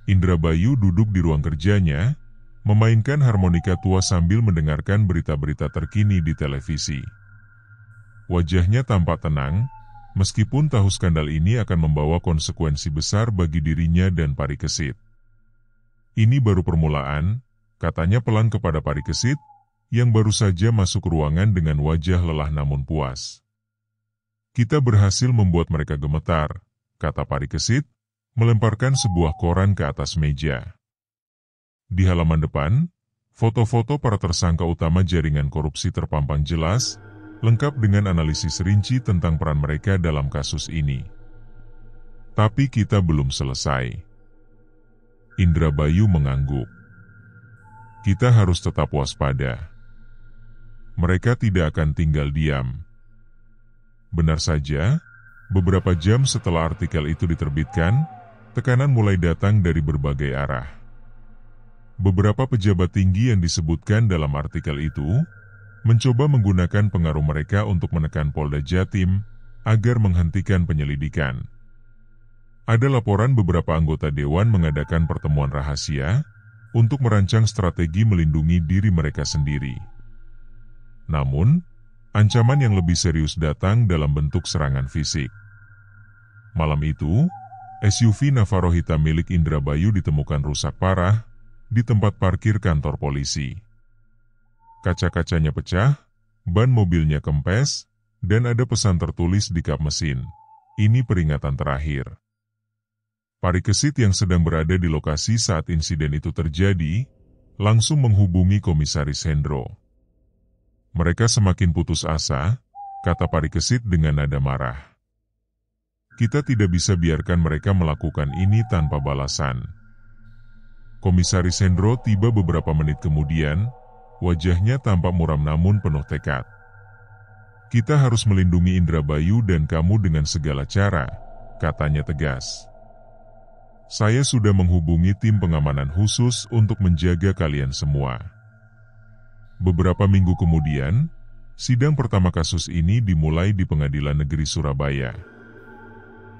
Indrabayu duduk di ruang kerjanya, memainkan harmonika tua sambil mendengarkan berita-berita terkini di televisi. Wajahnya tampak tenang, meskipun tahu skandal ini akan membawa konsekuensi besar bagi dirinya dan Parikesit. "Ini baru permulaan," katanya pelan kepada Parikesit, yang baru saja masuk ruangan dengan wajah lelah namun puas. "Kita berhasil membuat mereka gemetar," kata Parikesit, melemparkan sebuah koran ke atas meja. Di halaman depan, foto-foto para tersangka utama jaringan korupsi terpampang jelas, lengkap dengan analisis rinci tentang peran mereka dalam kasus ini. "Tapi kita belum selesai." Indrabayu mengangguk. "Kita harus tetap waspada. Mereka tidak akan tinggal diam." Benar saja, beberapa jam setelah artikel itu diterbitkan, tekanan mulai datang dari berbagai arah. Beberapa pejabat tinggi yang disebutkan dalam artikel itu mencoba menggunakan pengaruh mereka untuk menekan Polda Jatim agar menghentikan penyelidikan. Ada laporan beberapa anggota dewan mengadakan pertemuan rahasia untuk merancang strategi melindungi diri mereka sendiri. Namun, ancaman yang lebih serius datang dalam bentuk serangan fisik. Malam itu, SUV Navaro hitam milik Indrabayu ditemukan rusak parah di tempat parkir kantor polisi. Kaca-kacanya pecah, ban mobilnya kempes, dan ada pesan tertulis di kap mesin, "Ini peringatan terakhir." Parikesit yang sedang berada di lokasi saat insiden itu terjadi, langsung menghubungi Komisaris Hendro. Mereka semakin putus asa, kata Parikesit dengan nada marah. Kita tidak bisa biarkan mereka melakukan ini tanpa balasan. Komisaris Hendro tiba beberapa menit kemudian, wajahnya tampak muram namun penuh tekad. Kita harus melindungi Indrabayu dan kamu dengan segala cara, katanya tegas. Saya sudah menghubungi tim pengamanan khusus untuk menjaga kalian semua. Beberapa minggu kemudian, sidang pertama kasus ini dimulai di Pengadilan Negeri Surabaya.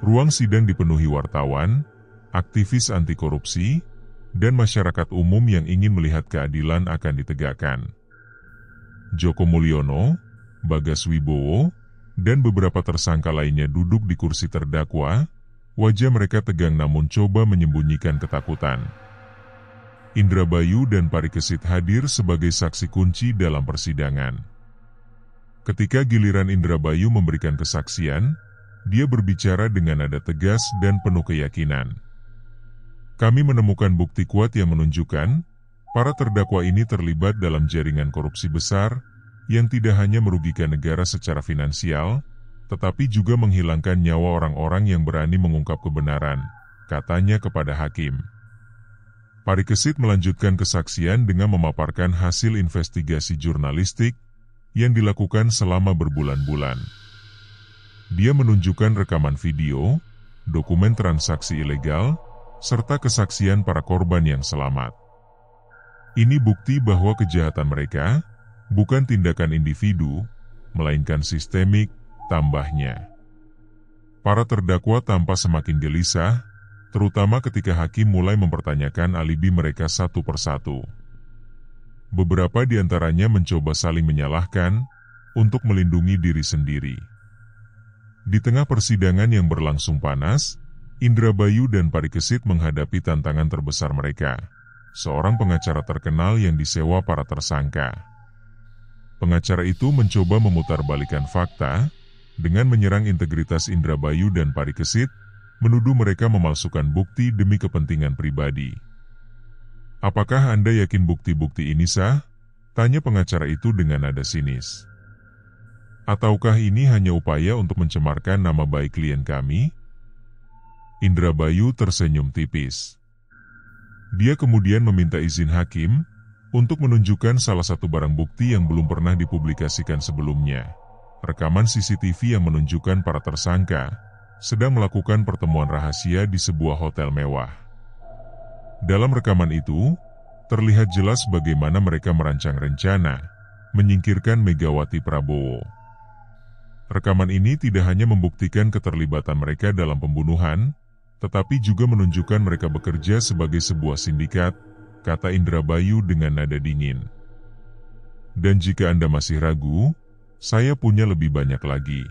Ruang sidang dipenuhi wartawan, aktivis anti korupsi, dan masyarakat umum yang ingin melihat keadilan akan ditegakkan. Joko Mulyono, Bagas Wibowo, dan beberapa tersangka lainnya duduk di kursi terdakwa. Wajah mereka tegang namun coba menyembunyikan ketakutan. Indrabayu dan Parikesit hadir sebagai saksi kunci dalam persidangan. Ketika giliran Indrabayu memberikan kesaksian, dia berbicara dengan nada tegas dan penuh keyakinan. Kami menemukan bukti kuat yang menunjukkan para terdakwa ini terlibat dalam jaringan korupsi besar yang tidak hanya merugikan negara secara finansial, tetapi juga menghilangkan nyawa orang-orang yang berani mengungkap kebenaran, katanya kepada hakim. Parikesit melanjutkan kesaksian dengan memaparkan hasil investigasi jurnalistik yang dilakukan selama berbulan-bulan. Dia menunjukkan rekaman video, dokumen transaksi ilegal, serta kesaksian para korban yang selamat. Ini bukti bahwa kejahatan mereka bukan tindakan individu, melainkan sistemik, tambahnya. Para terdakwa tampak semakin gelisah, terutama ketika hakim mulai mempertanyakan alibi mereka satu persatu. Beberapa di antaranya mencoba saling menyalahkan untuk melindungi diri sendiri. Di tengah persidangan yang berlangsung panas, Indrabayu dan Parikesit menghadapi tantangan terbesar mereka, seorang pengacara terkenal yang disewa para tersangka. Pengacara itu mencoba memutarbalikkan fakta dengan menyerang integritas Indrabayu dan Parikesit, menuduh mereka memalsukan bukti demi kepentingan pribadi. Apakah Anda yakin bukti-bukti ini sah? Tanya pengacara itu dengan nada sinis. Ataukah ini hanya upaya untuk mencemarkan nama baik klien kami? Indrabayu tersenyum tipis. Dia kemudian meminta izin hakim untuk menunjukkan salah satu barang bukti yang belum pernah dipublikasikan sebelumnya. Rekaman CCTV yang menunjukkan para tersangka sedang melakukan pertemuan rahasia di sebuah hotel mewah. Dalam rekaman itu, terlihat jelas bagaimana mereka merancang rencana menyingkirkan Megawati Prabowo. Rekaman ini tidak hanya membuktikan keterlibatan mereka dalam pembunuhan, tetapi juga menunjukkan mereka bekerja sebagai sebuah sindikat, kata Indrabayu dengan nada dingin. Dan jika Anda masih ragu, saya punya lebih banyak lagi.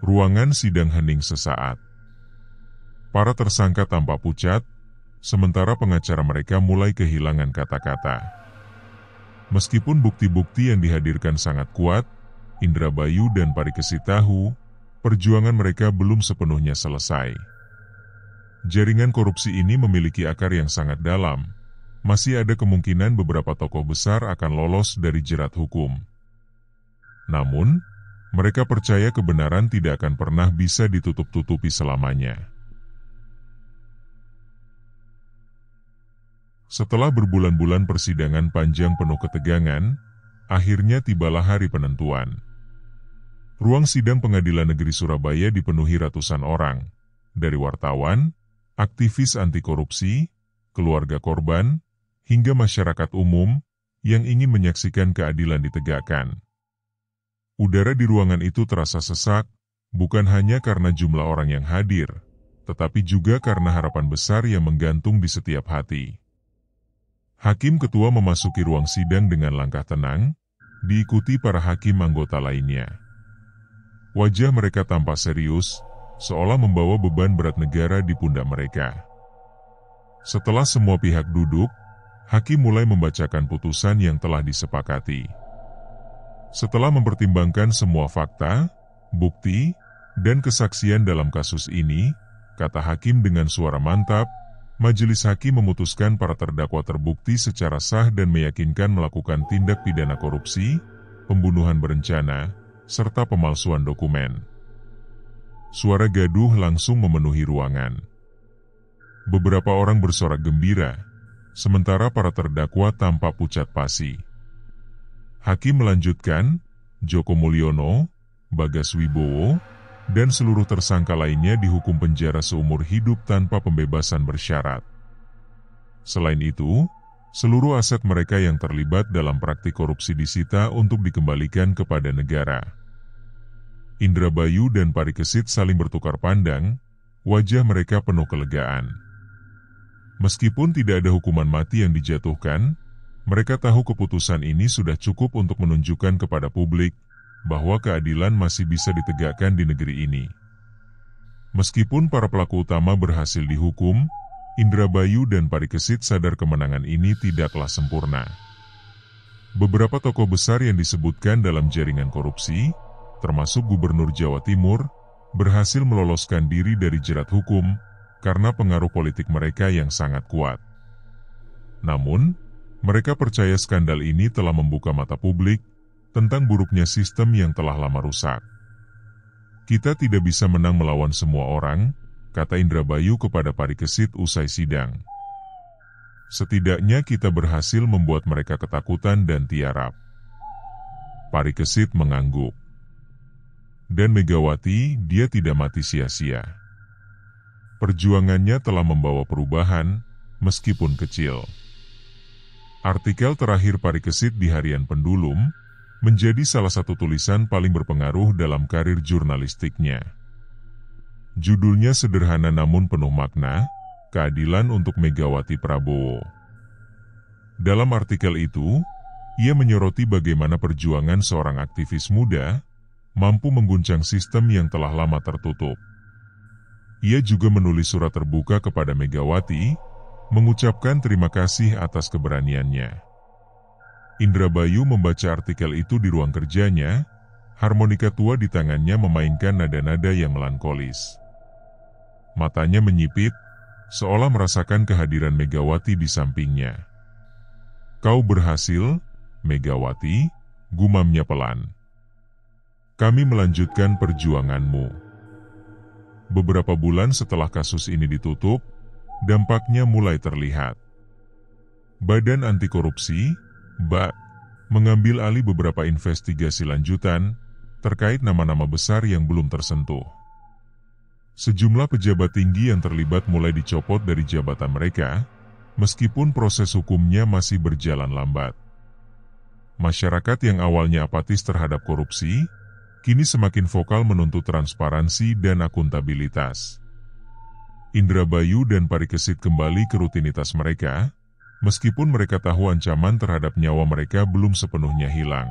Ruangan sidang hening sesaat. Para tersangka tampak pucat, sementara pengacara mereka mulai kehilangan kata-kata. Meskipun bukti-bukti yang dihadirkan sangat kuat, Indrabayu dan Parikesit tahu, perjuangan mereka belum sepenuhnya selesai. Jaringan korupsi ini memiliki akar yang sangat dalam. Masih ada kemungkinan beberapa tokoh besar akan lolos dari jerat hukum. Namun, mereka percaya kebenaran tidak akan pernah bisa ditutup-tutupi selamanya. Setelah berbulan-bulan persidangan panjang penuh ketegangan, akhirnya tibalah hari penentuan. Ruang sidang Pengadilan Negeri Surabaya dipenuhi ratusan orang, dari wartawan, aktivis anti korupsi, keluarga korban, hingga masyarakat umum yang ingin menyaksikan keadilan ditegakkan. Udara di ruangan itu terasa sesak, bukan hanya karena jumlah orang yang hadir, tetapi juga karena harapan besar yang menggantung di setiap hati. Hakim ketua memasuki ruang sidang dengan langkah tenang, diikuti para hakim anggota lainnya. Wajah mereka tampak serius, seolah membawa beban berat negara di pundak mereka. Setelah semua pihak duduk, hakim mulai membacakan putusan yang telah disepakati. Setelah mempertimbangkan semua fakta, bukti, dan kesaksian dalam kasus ini, kata hakim dengan suara mantap. Majelis hakim memutuskan para terdakwa terbukti secara sah dan meyakinkan melakukan tindak pidana korupsi, pembunuhan berencana, serta pemalsuan dokumen. Suara gaduh langsung memenuhi ruangan. Beberapa orang bersorak gembira, sementara para terdakwa tampak pucat pasi. Hakim melanjutkan, Joko Mulyono, Bagas Wibowo, dan seluruh tersangka lainnya dihukum penjara seumur hidup tanpa pembebasan bersyarat. Selain itu, seluruh aset mereka yang terlibat dalam praktik korupsi disita untuk dikembalikan kepada negara. Indrabayu dan Parikesit saling bertukar pandang, wajah mereka penuh kelegaan. Meskipun tidak ada hukuman mati yang dijatuhkan, mereka tahu keputusan ini sudah cukup untuk menunjukkan kepada publik bahwa keadilan masih bisa ditegakkan di negeri ini. Meskipun para pelaku utama berhasil dihukum, Indrabayu dan Parikesit sadar kemenangan ini tidaklah sempurna. Beberapa tokoh besar yang disebutkan dalam jaringan korupsi, termasuk Gubernur Jawa Timur, berhasil meloloskan diri dari jerat hukum karena pengaruh politik mereka yang sangat kuat. Namun, mereka percaya skandal ini telah membuka mata publik tentang buruknya sistem yang telah lama rusak. Kita tidak bisa menang melawan semua orang, kata Indrabayu kepada Parikesit usai sidang. Setidaknya kita berhasil membuat mereka ketakutan dan tiarap. Parikesit mengangguk. Dan Megawati, dia tidak mati sia-sia. Perjuangannya telah membawa perubahan, meskipun kecil. Artikel terakhir Parikesit di Harian Pendulum menjadi salah satu tulisan paling berpengaruh dalam karir jurnalistiknya. Judulnya sederhana namun penuh makna, Keadilan untuk Megawati Prabowo. Dalam artikel itu, ia menyoroti bagaimana perjuangan seorang aktivis muda mampu mengguncang sistem yang telah lama tertutup. Ia juga menulis surat terbuka kepada Megawati, mengucapkan terima kasih atas keberaniannya. Indrabayu membaca artikel itu di ruang kerjanya, harmonika tua di tangannya memainkan nada-nada yang melankolis. Matanya menyipit, seolah merasakan kehadiran Megawati di sampingnya. Kau berhasil, Megawati, gumamnya pelan. Kami melanjutkan perjuanganmu. Beberapa bulan setelah kasus ini ditutup, dampaknya mulai terlihat. Badan Anti Korupsi BAK, mengambil alih beberapa investigasi lanjutan terkait nama-nama besar yang belum tersentuh. Sejumlah pejabat tinggi yang terlibat mulai dicopot dari jabatan mereka, meskipun proses hukumnya masih berjalan lambat. Masyarakat yang awalnya apatis terhadap korupsi, kini semakin vokal menuntut transparansi dan akuntabilitas. Indrabayu dan Parikesit kembali ke rutinitas mereka, meskipun mereka tahu ancaman terhadap nyawa mereka belum sepenuhnya hilang.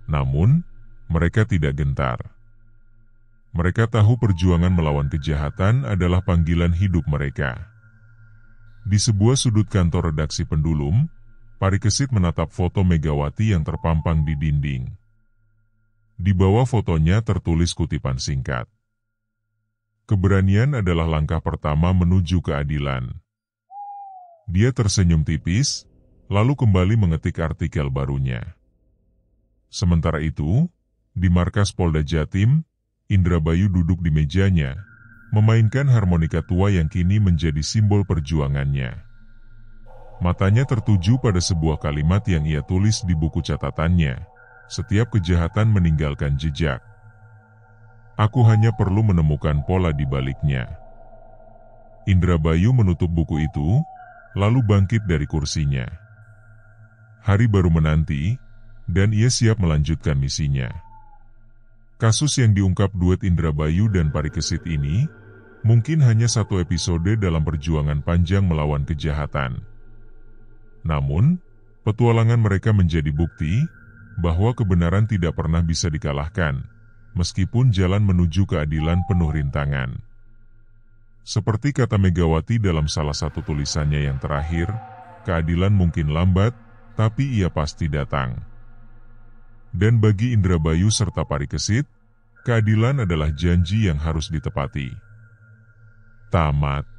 Namun, mereka tidak gentar. Mereka tahu perjuangan melawan kejahatan adalah panggilan hidup mereka. Di sebuah sudut kantor redaksi Pendulum, Parikesit menatap foto Megawati yang terpampang di dinding. Di bawah fotonya tertulis kutipan singkat. Keberanian adalah langkah pertama menuju keadilan. Dia tersenyum tipis, lalu kembali mengetik artikel barunya. Sementara itu, di markas Polda Jatim, Indrabayu duduk di mejanya, memainkan harmonika tua yang kini menjadi simbol perjuangannya. Matanya tertuju pada sebuah kalimat yang ia tulis di buku catatannya, setiap kejahatan meninggalkan jejak. Aku hanya perlu menemukan pola di baliknya. Indrabayu menutup buku itu, lalu bangkit dari kursinya. Hari baru menanti, dan ia siap melanjutkan misinya. Kasus yang diungkap duet Indrabayu dan Parikesit ini, mungkin hanya satu episode dalam perjuangan panjang melawan kejahatan. Namun, petualangan mereka menjadi bukti bahwa kebenaran tidak pernah bisa dikalahkan, meskipun jalan menuju keadilan penuh rintangan. Seperti kata Megawati dalam salah satu tulisannya yang terakhir, keadilan mungkin lambat, tapi ia pasti datang. Dan bagi Indrabayu serta Parikesit, keadilan adalah janji yang harus ditepati. Tamat.